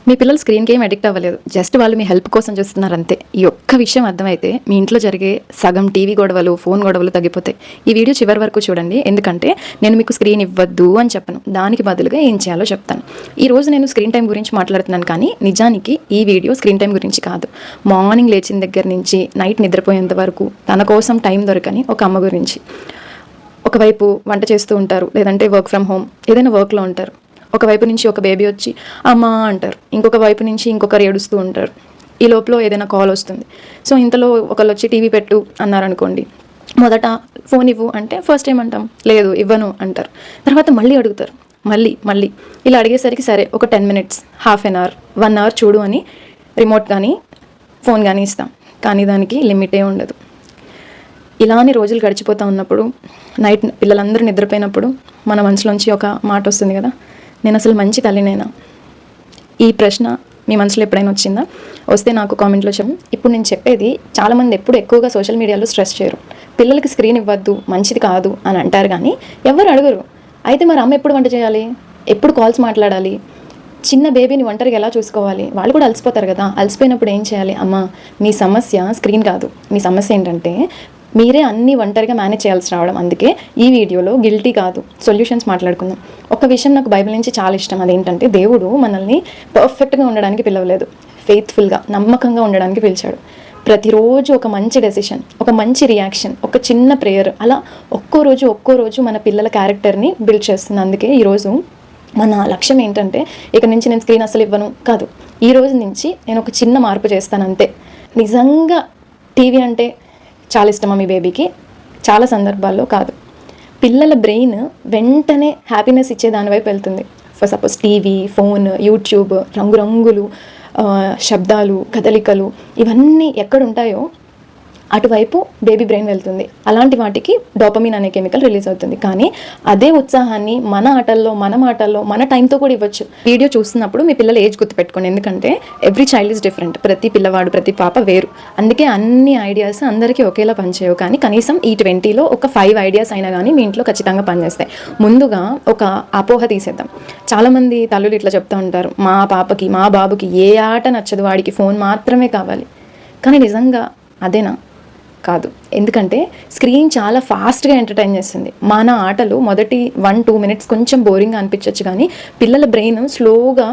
మీ పిల్లలు స్క్రీన్కి ఏం అడిక్ట్ అవ్వలేదు, జస్ట్ వాళ్ళు మీ హెల్ప్ కోసం చూస్తున్నారు అంతే. ఈ ఒక్క విషయం అర్థమైతే మీ ఇంట్లో జరిగే సగం టీవీ గొడవలు, ఫోన్ గొడవలు తగ్గిపోతాయి. ఈ వీడియో చివరి వరకు చూడండి, ఎందుకంటే నేను మీకు స్క్రీన్ ఇవ్వద్దు అని చెప్పను, దానికి బదులుగా ఏం చేయాలో చెప్తాను. ఈ రోజు నేను స్క్రీన్ టైం గురించి మాట్లాడుతున్నాను, కానీ నిజానికి ఈ వీడియో స్క్రీన్ టైం గురించి కాదు. మార్నింగ్ లేచిన దగ్గర నుంచి నైట్ నిద్రపోయేంత వరకు తన కోసం టైం దొరకని ఒక అమ్మ గురించి. ఒకవైపు వంట చేస్తూ ఉంటారు, లేదంటే వర్క్ ఫ్రమ్ హోమ్ ఏదైనా వర్క్లో ఉంటారు. ఒకవైపు నుంచి ఒక బేబీ వచ్చి అమ్మా అంటారు, ఇంకొక వైపు నుంచి ఇంకొకరు ఏడుస్తూ ఉంటారు. ఈ లోపల ఏదైనా కాల్ వస్తుంది. సో ఇంతలో ఒకళ్ళు వచ్చి టీవీ పెట్టు అన్నారనుకోండి, మొదట ఫోన్ ఇవ్వు అంటే ఫస్ట్ ఏమంటాం, లేదు ఇవ్వను అంటారు. తర్వాత మళ్ళీ అడుగుతారు, మళ్ళీ ఇలా అడిగేసరికి సరే ఒక 10 minutes, half an hour, 1 hour చూడు అని రిమోట్ కానీ ఫోన్ కానీ ఇస్తాం. కానీ దానికి లిమిటే ఉండదు. ఇలానే రోజులు గడిచిపోతూ ఉన్నప్పుడు, నైట్ పిల్లలందరూ నిద్రపోయినప్పుడు మన మనసులోంచి ఒక మాట వస్తుంది కదా, నేను అసలు మంచి తల్లినేనా? ఈ ప్రశ్న మీ మనసులో ఎప్పుడైనా వచ్చిందా? వస్తే నాకు కామెంట్లో చెప్పు. ఇప్పుడు నేను చెప్పేది చాలామంది ఎప్పుడు ఎక్కువగా సోషల్ మీడియాలో స్ట్రెస్ చేయరు. పిల్లలకి స్క్రీన్ ఇవ్వద్దు, మంచిది కాదు అని అంటారు, కానీ ఎవరు అడగరు. అయితే మరి అమ్మ ఎప్పుడు వంట చేయాలి, ఎప్పుడు కాల్స్ మాట్లాడాలి, చిన్న బేబీని ఒంటరిగా ఎలా చూసుకోవాలి, వాళ్ళు కూడా అలసిపోతారు కదా. అలసిపోయినప్పుడు ఏం చేయాలి? అమ్మ, మీ సమస్య స్క్రీన్ కాదు, మీ సమస్య ఏంటంటే మీరే అన్నీ ఒంటరిగా మేనేజ్ చేయాల్సి రావడం. అందుకే ఈ వీడియోలో గిల్టీ కాదు, సొల్యూషన్స్ మాట్లాడుకుందాం. ఒక విషయం నాకు బైబిల్ నుంచి చాలా ఇష్టం, అదేంటంటే దేవుడు మనల్ని పర్ఫెక్ట్గా ఉండడానికి పిలవలేదు, ఫెయిత్ఫుల్గా, నమ్మకంగా ఉండడానికి పిలిచాడు. ప్రతిరోజు ఒక మంచి డెసిషన్, ఒక మంచి రియాక్షన్, ఒక చిన్న ప్రేయర్, అలా ఒక్కో రోజు మన పిల్లల క్యారెక్టర్ని బిల్డ్ చేస్తుంది. అందుకే ఈరోజు మన లక్ష్యం ఏంటంటే, ఇక నుంచి నేను స్క్రీన్ అసలు ఇవ్వను కాదు, ఈ రోజు నుంచి నేను ఒక చిన్న మార్పు చేస్తాను అంతే. నిజంగా టీవీ అంటే చాలా ఇష్టమా మీ బేబీకి? చాలా సందర్భాల్లో కాదు. పిల్లల బ్రెయిన్ వెంటనే హ్యాపీనెస్ ఇచ్చే దాని వైపు వెళ్తుంది. For suppose TV, phone, YouTube, రంగురంగులు శబ్దాలు, కదలికలు, ఇవన్నీ ఎక్కడ ఉంటాయో అటువైపు బేబీ బ్రెయిన్ వెళ్తుంది. అలాంటి వాటికి డోపమిన్ అనే కెమికల్ రిలీజ్ అవుతుంది. కానీ అదే ఉత్సాహాన్ని మన ఆటల్లో, మన మాటల్లో, మన టైంతో కూడా ఇవ్వచ్చు. వీడియో చూస్తున్నప్పుడు మీ పిల్లల ఏజ్ గుర్తుపెట్టుకోండి, ఎందుకంటే ఎవ్రీ చైల్డ్ ఈజ్ డిఫరెంట్. ప్రతి పిల్లవాడు, ప్రతి పాప వేరు. అందుకే అన్ని ఐడియాస్ అందరికీ ఒకేలా పనిచేయవు, కానీ కనీసం ఈ 20లో ఒక 5 ఐడియాస్ అయినా కానీ మీ ఇంట్లో ఖచ్చితంగా పనిచేస్తాయి. ముందుగా ఒక అపోహ తీసేద్దాం. చాలామంది తల్లులు ఇట్లా చెప్తూ ఉంటారు, మా పాపకి, మా బాబుకి ఏ ఆట నచ్చదు, వాడికి ఫోన్ మాత్రమే కావాలి. కానీ నిజంగా అదేనా? కాదు. ఎందుకంటే స్క్రీన్ చాలా ఫాస్ట్గా ఎంటర్టైన్ చేస్తుంది. మన ఆటలు మొదటి 1-2 minutes కొంచెం బోరింగ్గా అనిపించవచ్చు, కానీ పిల్లల బ్రెయిన్ స్లోగా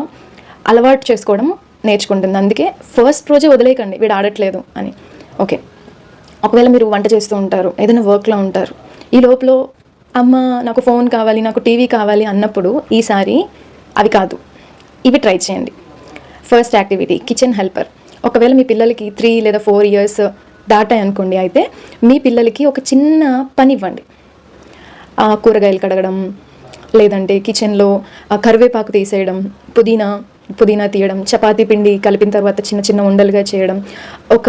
అలవాటు చేసుకోవడం నేర్చుకుంటుంది. అందుకే ఫస్ట్ రోజే వదిలేయకండి వీడు ఆడట్లేదు అని. ఓకే, ఒకవేళ మీరు వంట చేస్తూ ఉంటారు, ఏదైనా వర్క్లో ఉంటారు, ఈ లోపల అమ్మ నాకు ఫోన్ కావాలి, నాకు టీవీ కావాలి అన్నప్పుడు ఈసారి అవి కాదు, ఇవి ట్రై చేయండి. First activity kitchen helper. ఒకవేళ మీ పిల్లలకి 3 లేదా 4 years దాటాయి అనుకోండి, అయితే మీ పిల్లలకి ఒక చిన్న పని ఇవ్వండి. కూరగాయలు కడగడం, లేదంటే కిచెన్లో కరివేపాకు తీసేయడం, పుదీనా తీయడం, చపాతీ పిండి కలిపిన తర్వాత చిన్న చిన్న ఉండలుగా చేయడం, ఒక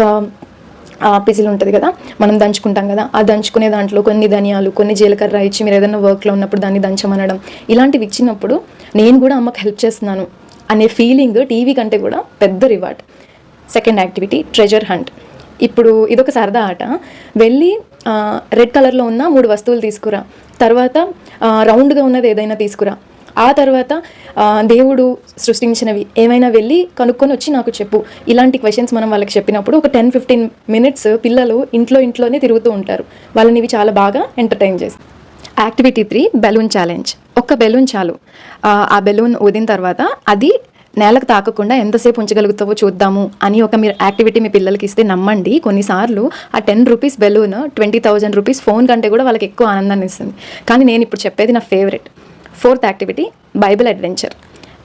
పిజిల్ ఉంటుంది కదా మనం దంచుకుంటాం కదా, ఆ దంచుకునే దాంట్లో కొన్ని ధనియాలు, కొన్ని జీలకర్ర ఇచ్చి మీరు ఏదైనా వర్క్లో ఉన్నప్పుడు దాన్ని దంచమనడం. ఇలాంటివి ఇచ్చినప్పుడు నేను కూడా అమ్మకి హెల్ప్ చేస్తున్నాను అనే ఫీలింగ్ టీవీ కంటే కూడా పెద్ద reward. Second activity treasure hunt. ఇప్పుడు ఇదొక సరదా ఆట. వెళ్ళి రెడ్ కలర్లో ఉన్న 3 వస్తువులు తీసుకురా, తర్వాత రౌండ్గా ఉన్నది ఏదైనా తీసుకురా, ఆ తర్వాత దేవుడు సృష్టించినవి ఏమైనా వెళ్ళి కనుక్కొని వచ్చి నాకు చెప్పు. ఇలాంటి క్వశ్చన్స్ మనం వాళ్ళకి చెప్పినప్పుడు ఒక 10-15 minutes పిల్లలు ఇంట్లోనే తిరుగుతూ ఉంటారు. వాళ్ళని ఇవి చాలా బాగా ఎంటర్టైన్ చేస్తాయి. Activity 3 balloon challenge. ఒక్క బెలూన్ చాలు. ఆ బెలూన్ ఊదిన తర్వాత అది నేలకు తాకకుండా ఎంతసేపు ఉంచగలుగుతావో చూద్దాము అని ఒక మీరు యాక్టివిటీ మీ పిల్లలకి ఇస్తే నమ్మండి, కొన్నిసార్లు ఆ 10 rupees బెలూన్ 20,000 rupees ఫోన్ కంటే కూడా వాళ్ళకి ఎక్కువ ఆనందాన్ని ఇస్తుంది. కానీ నేను ఇప్పుడు చెప్పేది నా favourite. Fourth activity Bible adventure.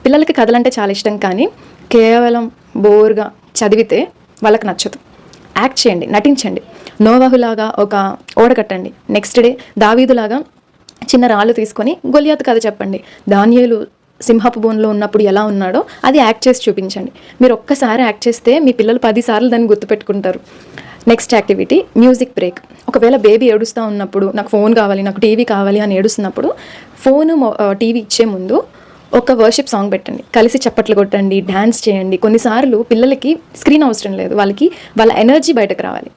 పిల్లలకి కథలంటే చాలా ఇష్టం, కానీ కేవలం బోర్గా చదివితే వాళ్ళకి నచ్చదు. యాక్ట్ చేయండి, నటించండి. నోవాహులాగా ఒక ఓడ కట్టండి. నెక్స్ట్ డే దావీదులాగా చిన్న రాళ్ళు తీసుకొని గొలియాతు కథ చెప్పండి. దానియేలు సింహపు బోన్లో ఉన్నప్పుడు ఎలా ఉన్నాడో అది యాక్ట్ చేసి చూపించండి. మీరు ఒక్కసారి యాక్ట్ చేస్తే మీ పిల్లలు 10 సార్లు దాన్ని గుర్తుపెట్టుకుంటారు. Next activity music break. ఒకవేళ బేబీ ఏడుస్తూ ఉన్నప్పుడు నాకు ఫోన్ కావాలి, నాకు టీవీ కావాలి అని ఏడుస్తున్నప్పుడు ఫోను టీవీ ఇచ్చే ముందు ఒక వర్షిప్ సాంగ్ పెట్టండి, కలిసి చప్పట్లు కొట్టండి, డ్యాన్స్ చేయండి. కొన్నిసార్లు పిల్లలకి స్క్రీన్ అవసరం లేదు, వాళ్ళ ఎనర్జీ బయటకు రావాలి.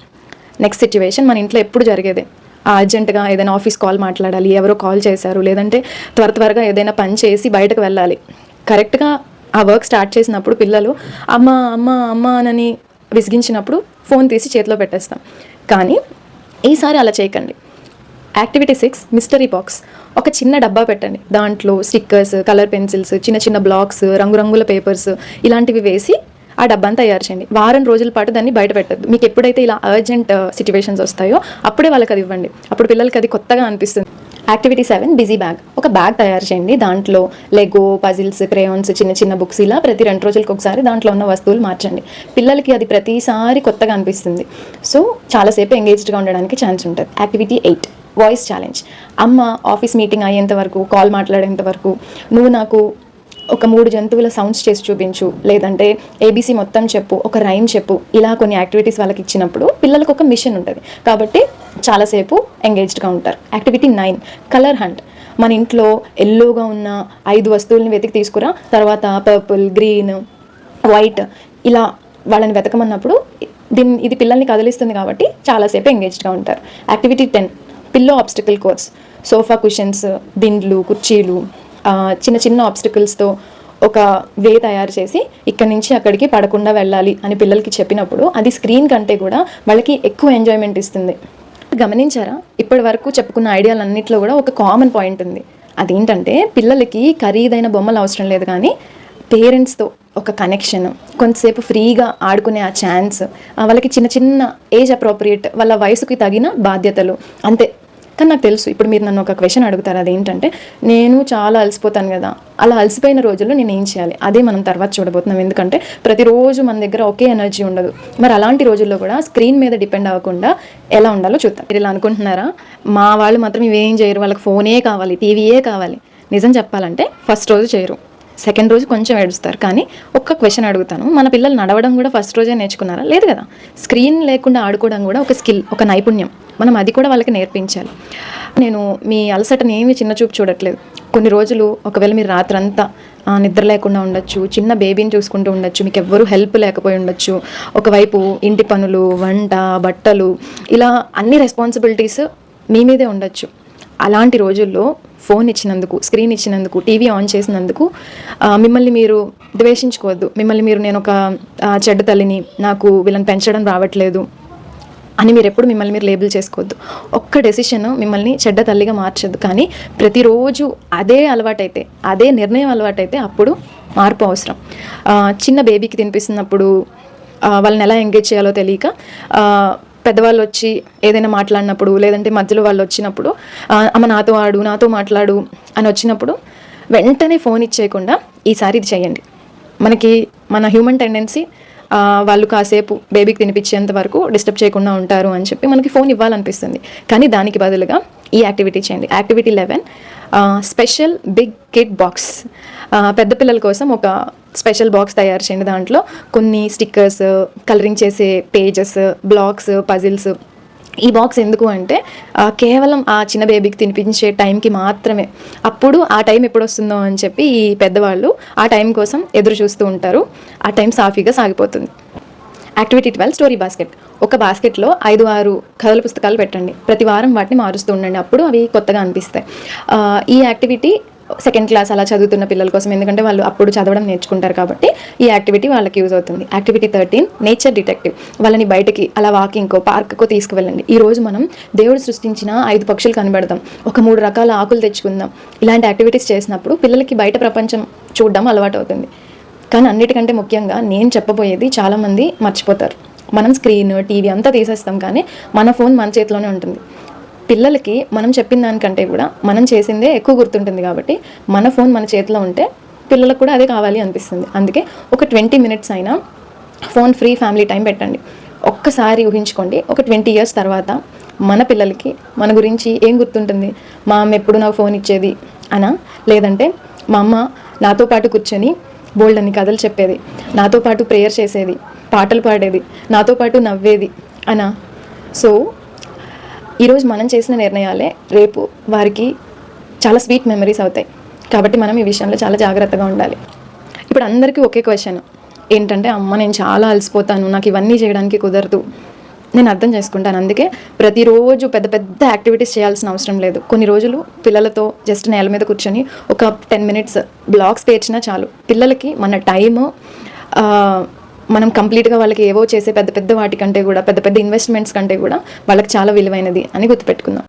నెక్స్ట్ సిచ్యువేషన్ మన ఇంట్లో ఎప్పుడు జరిగేదే. అర్జెంటుగా ఏదైనా ఆఫీస్ కాల్ మాట్లాడాలి, ఎవరో కాల్ చేశారు, లేదంటే త్వరగా ఏదైనా పని చేసి బయటకు వెళ్ళాలి. కరెక్ట్గా ఆ వర్క్ స్టార్ట్ చేసినప్పుడు పిల్లలు అమ్మ అమ్మ అమ్మ అని విసిగించినప్పుడు ఫోన్ తీసి చేతిలో పెట్టేస్తాం. కానీ ఈసారి అలా చేయకండి. Activity 6 mystery box. ఒక చిన్న డబ్బా పెట్టండి. దాంట్లో స్టిక్కర్స్, కలర్ పెన్సిల్స్, చిన్న చిన్న బ్లాక్స్, రంగురంగుల పేపర్స్ ఇలాంటివి వేసి ఆ డబ్బాని తయారు చేయండి. వారం రోజుల పాటు దాన్ని బయట పెట్టద్దు. మీకు ఎప్పుడైతే ఇలా అర్జెంట్ సిచ్యువేషన్స్ వస్తాయో అప్పుడే వాళ్ళకి అది ఇవ్వండి. అప్పుడు పిల్లలకి అది కొత్తగా అనిపిస్తుంది. Activity 7 busy bag. ఒక బ్యాగ్ తయారు చేయండి. దాంట్లో లెగో, పజిల్స్, క్రేయాన్స్, చిన్న చిన్న బుక్స్ ఇలా ప్రతి 2 రోజులకు ఒకసారి దాంట్లో ఉన్న వస్తువులు మార్చండి. పిల్లలకి అది ప్రతిసారి కొత్తగా అనిపిస్తుంది. సో చాలాసేపు ఎంగేజ్డ్గా ఉండడానికి ఛాన్స్ ఉంటుంది. Activity 8 voice challenge. అమ్మ ఆఫీస్ మీటింగ్ అయ్యేంత వరకు, కాల్ మాట్లాడేంత వరకు నువ్వు నాకు ఒక 3 జంతువుల సౌండ్స్ చేసి చూపించు, లేదంటే ఏబీసీ మొత్తం చెప్పు, ఒక రైమ్ చెప్పు, ఇలా కొన్ని యాక్టివిటీస్ వాళ్ళకి ఇచ్చినప్పుడు పిల్లలకు ఒక మిషన్ ఉంటుంది కాబట్టి చాలాసేపు ఎంగేజ్డ్గా ఉంటారు. Activity 9 colour hunt. మన ఇంట్లో ఎల్లోగా ఉన్న 5 వస్తువుల్ని వెతికి తీసుకురా, తర్వాత పర్పుల్, గ్రీన్, వైట్ ఇలా వాళ్ళని వెతకమన్నప్పుడు ఇది పిల్లల్ని కదిలిస్తుంది కాబట్టి చాలాసేపు ఎంగేజ్డ్గా ఉంటారు. Activity 10 pillow obstacle course. Sofa cushions, దిండ్లు, కుర్చీలు, చిన్న చిన్న ఆబ్స్టికల్స్తో ఒక వే తయారు చేసి ఇక్కడి నుంచి అక్కడికి పడకుండా వెళ్ళాలి అని పిల్లలకి చెప్పినప్పుడు అది స్క్రీన్ కంటే కూడా వాళ్ళకి ఎక్కువ ఎంజాయ్మెంట్ ఇస్తుంది. గమనించారా? ఇప్పటి వరకు చెప్పుకున్న ఐడియాలన్నింటిలో కూడా ఒక కామన్ పాయింట్ ఉంది. అదేంటంటే పిల్లలకి ఖరీదైన బొమ్మలు అవసరం లేదు, కానీ పేరెంట్స్తో ఒక కనెక్షన్, కొంతసేపు ఫ్రీగా ఆడుకునే ఆ ఛాన్స్, వాళ్ళకి చిన్న చిన్న ఏజ్ అప్రోప్రియేట్ వాళ్ళ వయసుకి తగిన బాధ్యతలు అంతే. కానీ నాకు తెలుసు ఇప్పుడు మీరు నన్ను ఒక క్వశ్చన్ అడుగుతారు, అదేంటంటే నేను చాలా అలసిపోతాను కదా, అలా అలసిపోయిన రోజుల్లో నేను ఏం చేయాలి? అదే మనం తర్వాత చూడబోతున్నాం. ఎందుకంటే ప్రతిరోజు మన దగ్గర ఒకే ఎనర్జీ ఉండదు. మరి అలాంటి రోజుల్లో కూడా స్క్రీన్ మీద డిపెండ్ అవ్వకుండా ఎలా ఉండాలో చూద్దాం. మీరు ఇలా అనుకుంటున్నారా? మా వాళ్ళు మాత్రం ఇవేం చేయరు, వాళ్ళకి ఫోనే కావాలి, టీవీయే కావాలి. నిజం చెప్పాలంటే ఫస్ట్ రోజు చేయరు, సెకండ్ రోజు కొంచెం ఏడుస్తారు. కానీ ఒక్క క్వశ్చన్ అడుగుతాను, మన పిల్లలు నడవడం కూడా ఫస్ట్ రోజే నేర్చుకున్నారా? లేదు కదా. స్క్రీన్ లేకుండా ఆడుకోవడం కూడా ఒక స్కిల్, ఒక నైపుణ్యం. మనం అది కూడా వాళ్ళకి నేర్పించాలి. నేను మీ అలసటని ఏమీ చిన్న చూపు చూడట్లేదు. కొన్ని రోజులు ఒకవేళ మీరు రాత్రంతా నిద్ర లేకుండా ఉండొచ్చు, చిన్న బేబీని చూసుకుంటూ ఉండొచ్చు, మీకు ఎవ్వరూ హెల్ప్ లేకపోయి ఉండొచ్చు. ఒకవైపు ఇంటి పనులు, వంట, బట్టలు ఇలా అన్ని రెస్పాన్సిబిలిటీస్ మీ మీదే ఉండొచ్చు. అలాంటి రోజుల్లో ఫోన్ ఇచ్చినందుకు, స్క్రీన్ ఇచ్చినందుకు, టీవీ ఆన్ చేసినందుకు మిమ్మల్ని మీరు ద్వేషించుకోవద్దు. మిమ్మల్ని మీరు నేను ఒక చెడ్డ తల్లిని, నాకు వీళ్ళని పెంచడం రావట్లేదు అని మీరు ఎప్పుడు మిమ్మల్ని మీరు లేబుల్ చేసుకోవద్దు. ఒక్క డెసిషన్ మిమ్మల్ని చెడ్డ తల్లిగా మార్చద్దు. కానీ ప్రతిరోజు అదే అలవాటైతే, అదే నిర్ణయం అలవాటైతే అప్పుడు మార్పు అవసరం. చిన్న బేబీకి తినిపిస్తున్నప్పుడు వాళ్ళని ఎలా ఎంగేజ్ చేయాలో తెలియక పెద్దవాళ్ళు వచ్చి ఏదైనా మాట్లాడినప్పుడు, లేదంటే మధ్యలో వాళ్ళు వచ్చినప్పుడు అమ్మ నాతో ఆడు, నాతో మాట్లాడు అని వచ్చినప్పుడు వెంటనే ఫోన్ ఇచ్చేయకుండా ఈసారి ఇది చేయండి. మనకి మన హ్యూమన్ టెండెన్సీ వాళ్ళు కాసేపు బేబీకి తినిపించేంత వరకు డిస్టర్బ్ చేయకుండా ఉంటారు అని చెప్పి మనకి ఫోన్ ఇవ్వాలనిపిస్తుంది. కానీ దానికి బదులుగా ఈ యాక్టివిటీ చేయండి. Activity 11 special big kid box. పెద్ద పిల్లల కోసం ఒక స్పెషల్ బాక్స్ తయారు చేయండి. దాంట్లో కొన్ని స్టిక్కర్స్, కలరింగ్ చేసే పేజెస్, బ్లాక్స్, పజిల్స్. ఈ బాక్స్ ఎందుకు అంటే కేవలం ఆ చిన్న బేబీకి తినిపించే టైంకి మాత్రమే. అప్పుడు ఆ టైం ఎప్పుడు వస్తుందో అని చెప్పి ఈ పెద్దవాళ్ళు ఆ టైం కోసం ఎదురు చూస్తూ ఉంటారు. ఆ టైం సాఫీగా సాగిపోతుంది. Activity 12 story basket. ఒక బాస్కెట్లో 5-6 కథల పుస్తకాలు పెట్టండి. ప్రతి వారం వాటిని మారుస్తూ ఉండండి. అప్పుడు అవి కొత్తగా అనిపిస్తాయి. ఈ యాక్టివిటీ సెకండ్ క్లాస్ అలా చదువుతున్న పిల్లల కోసం, ఎందుకంటే వాళ్ళు అప్పుడు చదవడం నేర్చుకుంటారు కాబట్టి ఈ యాక్టివిటీ వాళ్ళకి యూజ్ అవుతుంది. Activity 13 nature detective. వాళ్ళని బయటకి అలా వాకింగ్కో, పార్క్కో తీసుకువెళ్ళండి. ఈరోజు మనం దేవుడు సృష్టించిన 5 పక్షులు కనబడదాం, ఒక 3 రకాల ఆకులు తెచ్చుకుందాం. ఇలాంటి యాక్టివిటీస్ చేసినప్పుడు పిల్లలకి బయట ప్రపంచం చూడడం అలవాటు అవుతుంది. కానీ అన్నిటికంటే ముఖ్యంగా నేను చెప్పబోయేది చాలామంది మర్చిపోతారు. మనం స్క్రీన్, టీవీ అంతా తీసేస్తాం, కానీ మన ఫోన్ మన చేతిలోనే ఉంటుంది. పిల్లలకి మనం చెప్పిన దానికంటే కూడా మనం చేసిందే ఎక్కువ గుర్తుంటుంది. కాబట్టి మన ఫోన్ మన చేతిలో ఉంటే పిల్లలకు కూడా అదే కావాలి అనిపిస్తుంది. అందుకే ఒక 20 minutes అయినా ఫోన్ ఫ్రీ ఫ్యామిలీ టైం పెట్టండి. ఒక్కసారి ఊహించుకోండి, ఒక 20 years తర్వాత మన పిల్లలకి మన గురించి ఏం గుర్తుంటుంది? మా అమ్మ ఎప్పుడు నాకు ఫోన్ ఇచ్చేది అనా, లేదంటే మా అమ్మ నాతో పాటు కూర్చొని బోల్డ్ అని కథలు చెప్పేది, నాతో పాటు ప్రేయర్ చేసేది, పాటలు పాడేది, నాతో పాటు నవ్వేది అనా? సో ఈరోజు మనం చేసిన నిర్ణయాలే రేపు వారికి చాలా స్వీట్ మెమరీస్ అవుతాయి. కాబట్టి మనం ఈ విషయంలో చాలా జాగ్రత్తగా ఉండాలి. ఇప్పుడు అందరికీ ఒకే క్వశ్చన్ ఏంటంటే, అమ్మ నేను చాలా అలసిపోతాను, నాకు ఇవన్నీ చేయడానికి కుదరదు నేను అర్థం చేసుకుంటాను. అందుకే ప్రతిరోజు పెద్ద పెద్ద యాక్టివిటీస్ చేయాల్సిన అవసరం లేదు. కొన్ని రోజులు పిల్లలతో జస్ట్ నేల మీద కూర్చొని ఒక 10 మినిట్స్ బ్లాగ్స్ పేర్చినా చాలు. పిల్లలకి మన టైము మనం కంప్లీట్గా వాళ్ళకి ఏవో చేసే పెద్ద పెద్ద వాటి కంటే కూడా, పెద్ద పెద్ద ఇన్వెస్ట్మెంట్స్ కంటే కూడా వాళ్ళకి చాలా విలువైనది అని గుర్తుపెట్టుకుందాం.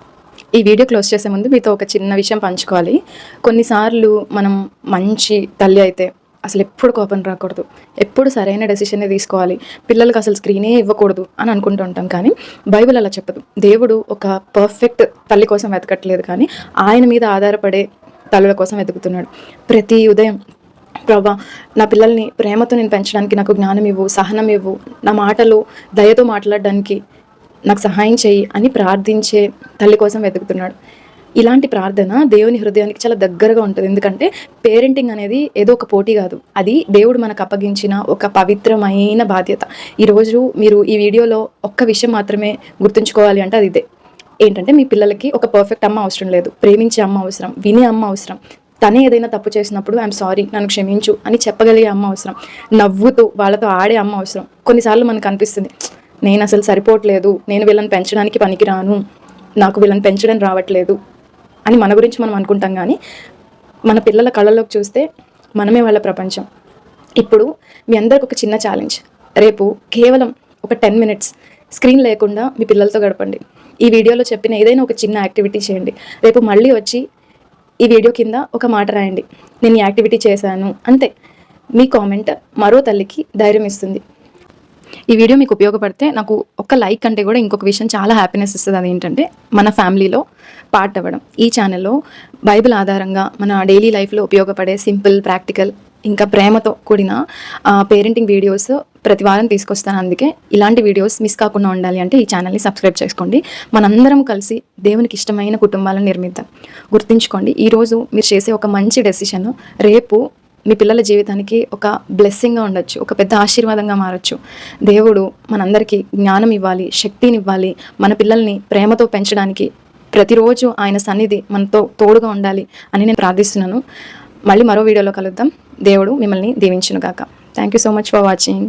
ఈ వీడియో క్లోజ్ చేసే ముందు మీతో ఒక చిన్న విషయం పంచుకోవాలి. కొన్నిసార్లు మనం మంచి తల్లి అయితే అసలు ఎప్పుడు కోపం రాకూడదు, ఎప్పుడు సరైన డెసిషనే తీసుకోవాలి, పిల్లలకు అసలు స్క్రీనే ఇవ్వకూడదు అని అనుకుంటూ ఉంటాం. కానీ బైబిల్ అలా చెప్పదు. దేవుడు ఒక పర్ఫెక్ట్ తల్లి కోసం వెతకట్లేదు, కానీ ఆయన మీద ఆధారపడే తల్లుల కోసం వెతుకుతున్నాడు. ప్రతి ఉదయం ప్రభా, నా పిల్లల్ని ప్రేమతో నేను పెంచడానికి నాకు జ్ఞానం ఇవ్వు, సహనం ఇవ్వు, నా మాటలు దయతో మాట్లాడడానికి నాకు సహాయం చేయి అని ప్రార్థించే తల్లి కోసం వెతుకుతున్నాడు. ఇలాంటి ప్రార్థన దేవుని హృదయానికి చాలా దగ్గరగా ఉంటుంది. ఎందుకంటే పేరెంటింగ్ అనేది ఏదో ఒక పోటీ కాదు, అది దేవుడు మనకు అప్పగించిన ఒక పవిత్రమైన బాధ్యత. ఈరోజు మీరు ఈ వీడియోలో ఒక్క విషయం మాత్రమే గుర్తుంచుకోవాలి అంటే అది ఇదే. ఏంటంటే మీ పిల్లలకి ఒక పర్ఫెక్ట్ అమ్మ అవసరం లేదు, ప్రేమించే అమ్మ అవసరం, వినే అమ్మ అవసరం, తనే ఏదైనా తప్పు చేసినప్పుడు ఐఎమ్ సారీ, నన్ను క్షమించు అని చెప్పగలిగే అమ్మ అవసరం, నవ్వుతూ వాళ్ళతో ఆడే అమ్మ అవసరం. కొన్నిసార్లు మనకు అనిపిస్తుంది, నేను అసలు సరిపోవట్లేదు, నేను వీళ్ళని పెంచడానికి పనికిరాను, నాకు వీళ్ళని పెంచడం రావట్లేదు అని మన గురించి మనం అనుకుంటాం. కానీ మన పిల్లల కళ్ళలోకి చూస్తే మనమే వాళ్ళ ప్రపంచం. ఇప్పుడు మీ అందరికి ఒక చిన్న ఛాలెంజ్. రేపు కేవలం ఒక 10 మినిట్స్ స్క్రీన్ లేకుండా మీ పిల్లలతో గడపండి. ఈ వీడియోలో చెప్పిన ఏదైనా ఒక చిన్న యాక్టివిటీ చేయండి. రేపు మళ్ళీ వచ్చి ఈ వీడియో కింద ఒక మాట రాయండి, నేను ఈ యాక్టివిటీ చేశాను. అంతే. మీ కామెంట్ మరో తల్లికి ధైర్యం ఇస్తుంది. ఈ వీడియో మీకు ఉపయోగపడితే నాకు ఒక లైక్ అంటే కూడా ఇంకొక విషయం చాలా హ్యాపీనెస్ ఇస్తుంది. అదేంటంటే మన ఫ్యామిలీలో పార్ట్ అవ్వడం. ఈ ఛానల్లో బైబిల్ ఆధారంగా మన డైలీ లైఫ్లో ఉపయోగపడే సింపుల్, ప్రాక్టికల్, ఇంకా ప్రేమతో కూడిన పేరెంటింగ్ వీడియోస్ ప్రతి వారం తీసుకొస్తాను. అందుకే ఇలాంటి వీడియోస్ మిస్ కాకుండా ఉండాలి అంటే ఈ ఛానల్ని సబ్స్క్రైబ్ చేసుకోండి. మనందరం కలిసి దేవునికి ఇష్టమైన కుటుంబాలను నిర్మిద్దాం. గుర్తుంచుకోండి, ఈరోజు మీరు చేసే ఒక మంచి డెసిషన్ రేపు మీ పిల్లల జీవితానికి ఒక బ్లెస్సింగ్గా ఉండొచ్చు, ఒక పెద్ద ఆశీర్వాదంగా మారచ్చు. దేవుడు మనందరికీ జ్ఞానం ఇవ్వాలి, శక్తిని ఇవ్వాలి, మన పిల్లల్ని ప్రేమతో పెంచడానికి ప్రతిరోజు ఆయన సన్నిధి మనతో తోడుగా ఉండాలి అని నేను ప్రార్థిస్తున్నాను. మళ్ళీ మరో వీడియోలో కలుద్దాం. దేవుడు మిమ్మల్ని దీవించును గాక. Thank you so much for watching.